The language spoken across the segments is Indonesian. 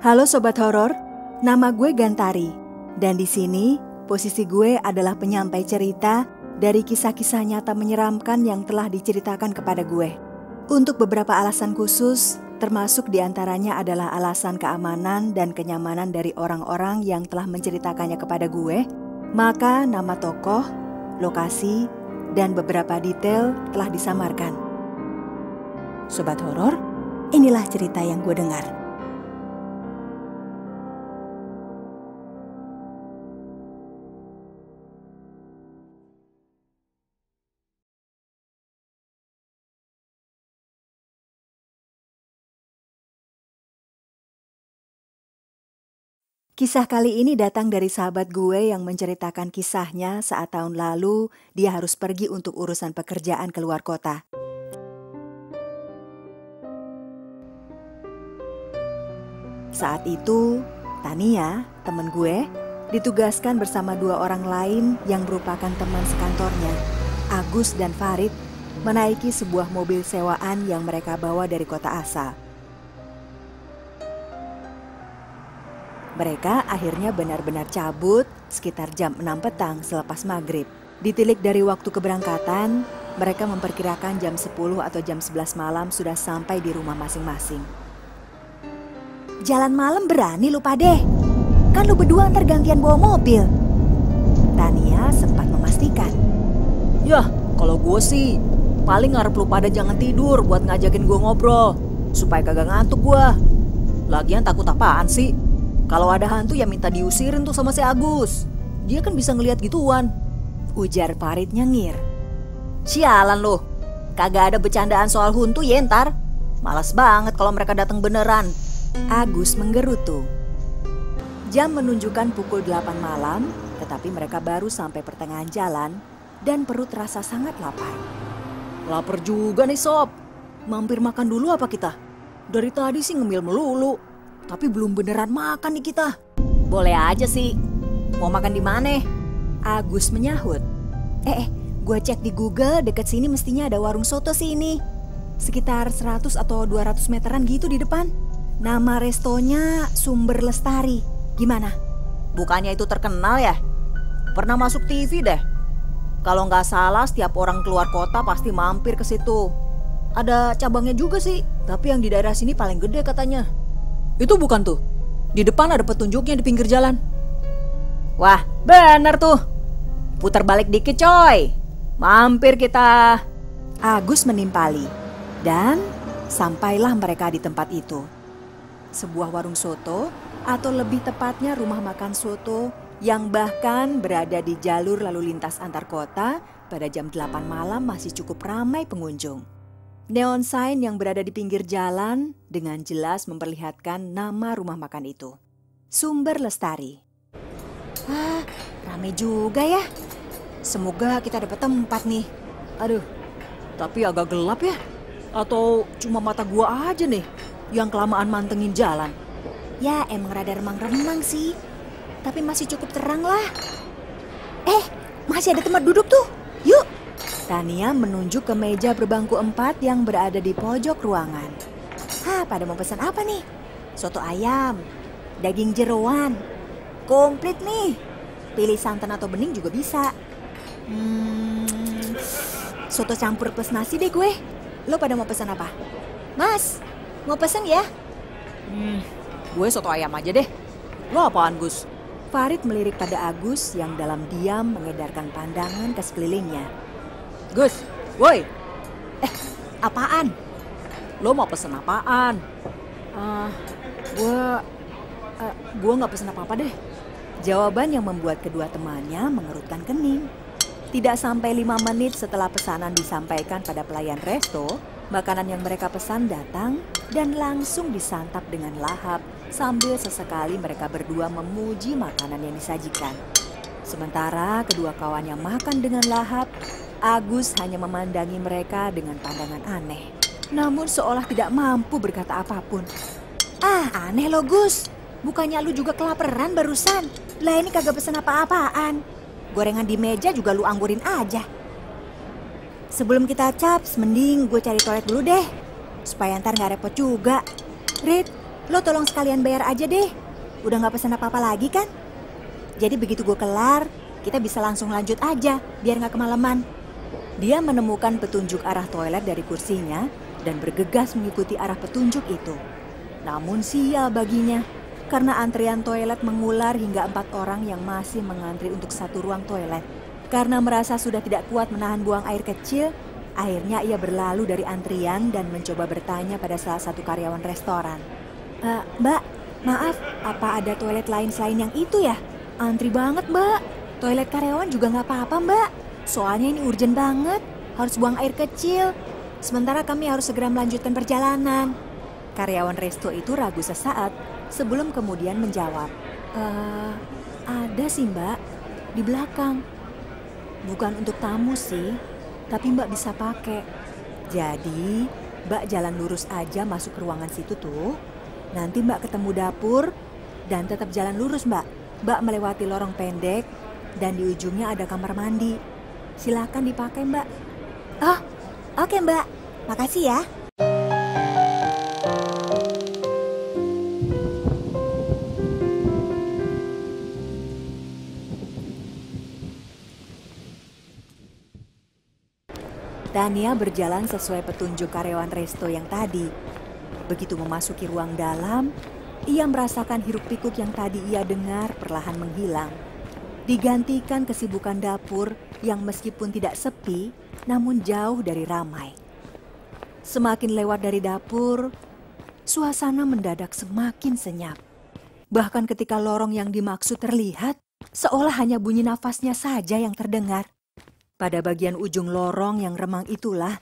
Halo Sobat Horor, nama gue Gantari. Dan di sini, posisi gue adalah penyampai cerita dari kisah-kisah nyata menyeramkan yang telah diceritakan kepada gue. Untuk beberapa alasan khusus, termasuk diantaranya adalah alasan keamanan dan kenyamanan dari orang-orang yang telah menceritakannya kepada gue, maka nama tokoh, lokasi, dan beberapa detail telah disamarkan. Sobat Horor, inilah cerita yang gue dengar. Kisah kali ini datang dari sahabat gue yang menceritakan kisahnya saat tahun lalu dia harus pergi untuk urusan pekerjaan keluar kota. Saat itu, Tania, temen gue, ditugaskan bersama dua orang lain yang merupakan teman sekantornya, Agus dan Farid, menaiki sebuah mobil sewaan yang mereka bawa dari kota asal. Mereka akhirnya benar-benar cabut sekitar jam 6 petang selepas maghrib. Ditilik dari waktu keberangkatan, mereka memperkirakan jam 10 atau jam 11 malam sudah sampai di rumah masing-masing. Jalan malam berani lu pade? Kan lu berdua ntar gantian bawa mobil. Tania sempat memastikan. Yah, kalau gue sih paling ngarep lu pada jangan tidur buat ngajakin gue ngobrol. Supaya kagak ngantuk gue. Lagian takut apaan sih? Kalau ada hantu ya minta diusirin tuh sama si Agus. Dia kan bisa ngelihat gituan. Ujar Farid nyengir. Sialan lu. Kagak ada bercandaan soal hantu ya ntar. Malas banget kalau mereka datang beneran. Agus menggerutu. Jam menunjukkan pukul 8 malam, tetapi mereka baru sampai pertengahan jalan dan perut terasa sangat lapar. Lapar juga nih sob. Mampir makan dulu apa kita? Dari tadi sih ngemil melulu. Tapi belum beneran makan nih kita. Boleh aja sih. Mau makan di mana? Agus menyahut. Gue cek di Google deket sini mestinya ada warung soto sih ini. Sekitar 100 atau 200 meteran gitu di depan. Nama restonya Sumber Lestari. Gimana? Bukannya itu terkenal ya? Pernah masuk TV deh. Kalau nggak salah setiap orang keluar kota pasti mampir ke situ. Ada cabangnya juga sih. Tapi yang di daerah sini paling gede katanya. Itu bukan tuh. Di depan ada petunjuknya di pinggir jalan. Wah, benar tuh. Putar balik dikit coy. Mampir kita. Agus menimpali. Dan sampailah mereka di tempat itu. Sebuah warung soto, atau lebih tepatnya rumah makan soto, yang bahkan berada di jalur lalu lintas antar kota pada jam 8 malam masih cukup ramai pengunjung. Neon sign yang berada di pinggir jalan dengan jelas memperlihatkan nama rumah makan itu. Sumber Lestari. Ramai juga ya. Semoga kita dapat tempat nih. Aduh, tapi agak gelap ya. Atau cuma mata gua aja nih yang kelamaan mantengin jalan. Ya emang rada remang-remang sih. Tapi masih cukup terang lah. Masih ada tempat duduk tuh. Yuk. Tania menunjuk ke meja berbangku 4 yang berada di pojok ruangan. Pada mau pesan apa nih? Soto ayam, daging jeroan, komplit nih. Pilih santan atau bening juga bisa. Soto campur plus nasi deh gue. Lo pada mau pesan apa? Mas, mau pesan ya? Gue soto ayam aja deh. Lo apaan Gus? Farid melirik pada Agus yang dalam diam mengedarkan pandangan ke sekelilingnya. Gus, woi. Apaan? Lo mau pesen apaan? Gue gak pesen apa-apa deh. Jawaban yang membuat kedua temannya mengerutkan kening. Tidak sampai 5 menit setelah pesanan disampaikan pada pelayan resto, makanan yang mereka pesan datang dan langsung disantap dengan lahap sambil sesekali mereka berdua memuji makanan yang disajikan. Sementara kedua kawannya makan dengan lahap, Agus hanya memandangi mereka dengan pandangan aneh. Namun seolah tidak mampu berkata apapun. Aneh lo Gus. Bukannya lu juga kelaparan barusan. Lah ini kagak pesen apa-apaan. Gorengan di meja juga lu anggurin aja. Sebelum kita caps, mending gue cari toilet dulu deh. Supaya ntar gak repot juga. Rit, lo tolong sekalian bayar aja deh. Udah gak pesan apa-apa lagi kan? Jadi begitu gue kelar, kita bisa langsung lanjut aja, biar gak kemalaman. Dia menemukan petunjuk arah toilet dari kursinya dan bergegas mengikuti arah petunjuk itu. Namun sial baginya, karena antrian toilet mengular hingga 4 orang yang masih mengantri untuk satu ruang toilet. Karena merasa sudah tidak kuat menahan buang air kecil, akhirnya ia berlalu dari antrian dan mencoba bertanya pada salah satu karyawan restoran. Mbak, maaf, apa ada toilet lain selain yang itu ya? Antri banget, Mbak. Toilet karyawan juga nggak apa-apa, Mbak. Soalnya ini urgent banget, harus buang air kecil. Sementara kami harus segera melanjutkan perjalanan. Karyawan resto itu ragu sesaat sebelum kemudian menjawab. Ada sih, Mbak, di belakang. Bukan untuk tamu sih, tapi Mbak bisa pakai. Jadi, Mbak jalan lurus aja masuk ke ruangan situ tuh. Nanti Mbak ketemu dapur dan tetap jalan lurus, Mbak. Mbak melewati lorong pendek dan di ujungnya ada kamar mandi. Silakan dipakai, Mbak. Oh, oke, Mbak. Makasih ya. Tania berjalan sesuai petunjuk karyawan resto yang tadi. Begitu memasuki ruang dalam, ia merasakan hiruk-pikuk yang tadi ia dengar perlahan menghilang. Digantikan kesibukan dapur yang meskipun tidak sepi, namun jauh dari ramai. Semakin lewat dari dapur, suasana mendadak semakin senyap. Bahkan ketika lorong yang dimaksud terlihat, seolah hanya bunyi nafasnya saja yang terdengar. Pada bagian ujung lorong yang remang itulah,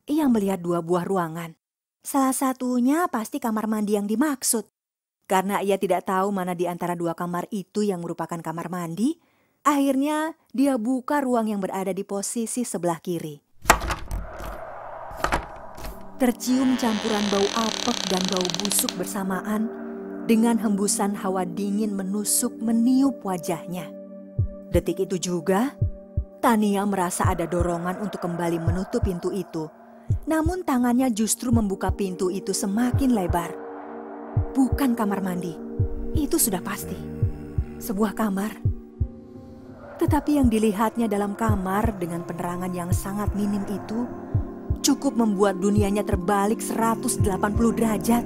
ia melihat 2 buah ruangan. Salah satunya pasti kamar mandi yang dimaksud. Karena ia tidak tahu mana di antara 2 kamar itu yang merupakan kamar mandi, akhirnya dia buka ruang yang berada di posisi sebelah kiri. Tercium campuran bau apek dan bau busuk bersamaan dengan hembusan hawa dingin menusuk meniup wajahnya. Detik itu juga, Tania merasa ada dorongan untuk kembali menutup pintu itu. Namun tangannya justru membuka pintu itu semakin lebar. Bukan kamar mandi, itu sudah pasti. Sebuah kamar. Tetapi yang dilihatnya dalam kamar dengan penerangan yang sangat minim itu cukup membuat dunianya terbalik 180 derajat.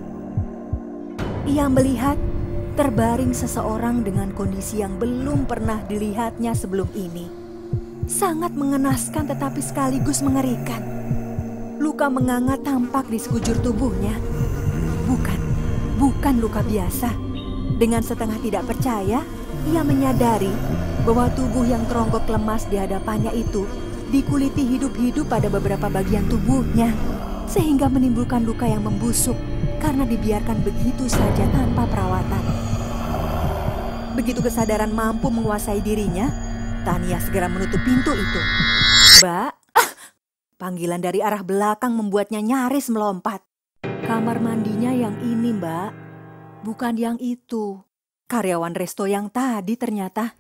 Ia melihat terbaring seseorang dengan kondisi yang belum pernah dilihatnya sebelum ini. Sangat mengenaskan tetapi sekaligus mengerikan. Luka menganga tampak di sekujur tubuhnya. Bukan luka biasa. Dengan setengah tidak percaya, ia menyadari bahwa tubuh yang teronggok lemas di hadapannya itu dikuliti hidup-hidup pada beberapa bagian tubuhnya, sehingga menimbulkan luka yang membusuk karena dibiarkan begitu saja tanpa perawatan. Begitu kesadaran mampu menguasai dirinya, Tania segera menutup pintu itu. Mbak, panggilan dari arah belakang membuatnya nyaris melompat. Kamar mandinya yang ini, Mbak, bukan yang itu. Karyawan resto yang tadi ternyata.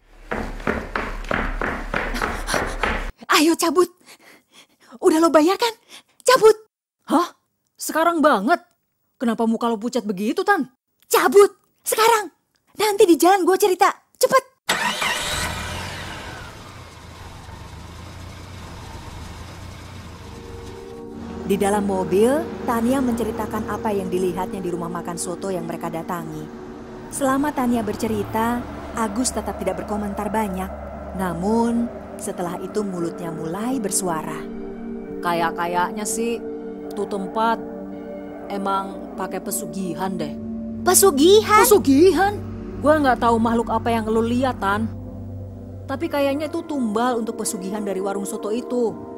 Ayo cabut. Udah lo bayar kan? Cabut. Hah? Sekarang banget? Kenapa muka lo pucat begitu, Tan? Cabut. Sekarang. Nanti di jalan gue cerita. Cepet. Di dalam mobil, Tania menceritakan apa yang dilihatnya di rumah makan soto yang mereka datangi. Selama Tania bercerita, Agus tetap tidak berkomentar banyak. Namun, setelah itu mulutnya mulai bersuara. Kayaknya sih, tuh tempat emang pakai pesugihan deh. Pesugihan? Pesugihan? Gue nggak tahu makhluk apa yang lo lihat, Tan. Tapi kayaknya itu tumbal untuk pesugihan dari warung soto itu.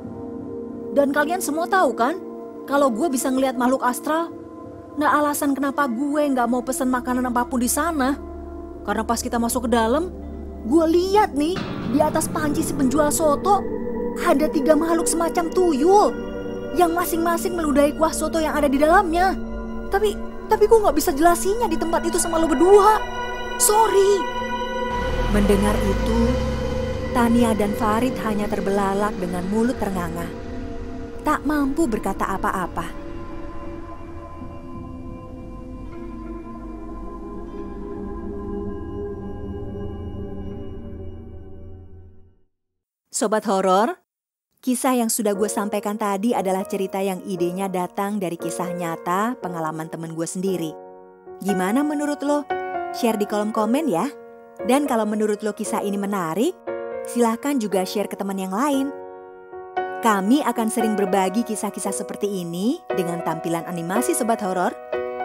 Dan kalian semua tahu kan, kalau gue bisa ngelihat makhluk astral, nah alasan kenapa gue nggak mau pesan makanan apapun di sana. Karena pas kita masuk ke dalam, gue lihat nih di atas panci si penjual soto ada 3 makhluk semacam tuyul yang masing-masing meludahi kuah soto yang ada di dalamnya. Tapi gue nggak bisa jelasinya di tempat itu sama lo berdua. Sorry. Mendengar itu, Tania dan Farid hanya terbelalak dengan mulut ternganga. Tak mampu berkata apa-apa. Sobat Horor, kisah yang sudah gue sampaikan tadi adalah cerita yang idenya datang dari kisah nyata pengalaman temen gue sendiri. Gimana menurut lo? Share di kolom komen ya. Dan kalau menurut lo kisah ini menarik, silahkan juga share ke teman yang lain. Kami akan sering berbagi kisah-kisah seperti ini dengan tampilan animasi Sobat Horor.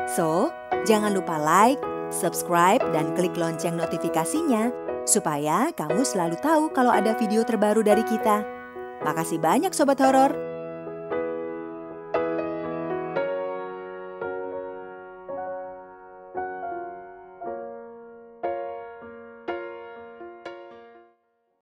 So, jangan lupa like, subscribe, dan klik lonceng notifikasinya supaya kamu selalu tahu kalau ada video terbaru dari kita. Makasih banyak Sobat Horor.